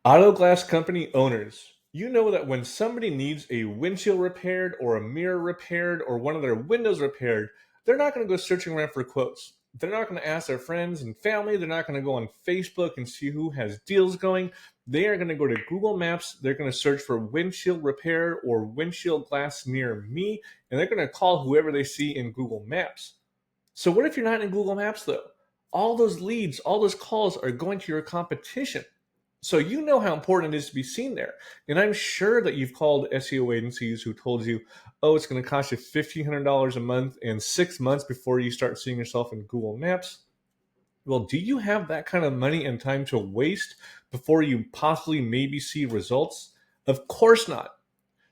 Auto glass company owners, you know that when somebody needs a windshield repaired or a mirror repaired or one of their windows repaired, they're not going to go searching around for quotes. They're not going to ask their friends and family. They're not going to go on Facebook and see who has deals going. They are going to go to Google Maps. They're going to search for windshield repair or windshield glass near me, and they're going to call whoever they see in Google Maps. So, what if you're not in Google Maps though? All those leads, all those calls are going to your competition. So you know how important it is to be seen there. And I'm sure that you've called SEO agencies who told you, oh, it's going to cost you $1,500 a month and 6 months before you start seeing yourself in Google Maps. Well, do you have that kind of money and time to waste before you possibly maybe see results? Of course not.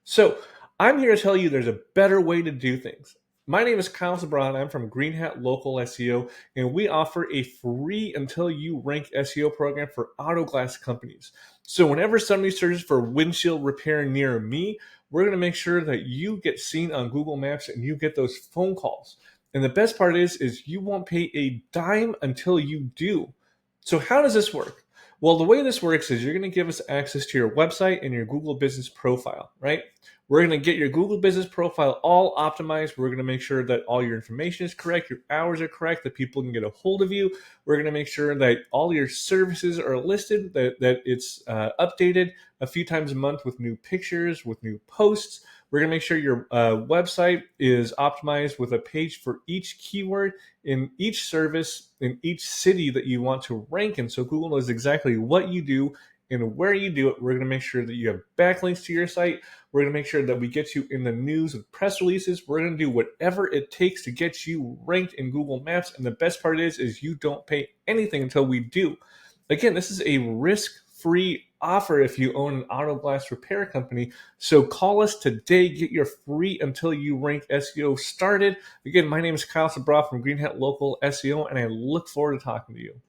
So I'm here to tell you there's a better way to do things. My name is Kyle Sabran. I'm from Green Hat Local SEO, and we offer a free until you rank SEO program for auto glass companies. So whenever somebody searches for windshield repair near me, we're going to make sure that you get seen on Google Maps and you get those phone calls. And the best part is you won't pay a dime until you do. So how does this work? Well, the way this works is you're going to give us access to your website and your Google business profile, right? We're going to get your Google business profile all optimized. We're going to make sure that all your information is correct, your hours are correct, that people can get a hold of you. We're going to make sure that all your services are listed, that it's updated a few times a month with new pictures, with new posts. We're going to make sure your website is optimized with a page for each keyword in each service in each city that you want to rank in. So Google knows exactly what you do and where you do it. We're going to make sure that you have backlinks to your site. We're going to make sure that we get you in the news with press releases. We're going to do whatever it takes to get you ranked in Google Maps. And the best part is you don't pay anything until we do. Again, this is a risk-free offer if you own an auto glass repair company. So call us today, get your free until you rank SEO started. Again, my name is Kyle Sabra from Green Hat Local SEO, and I look forward to talking to you.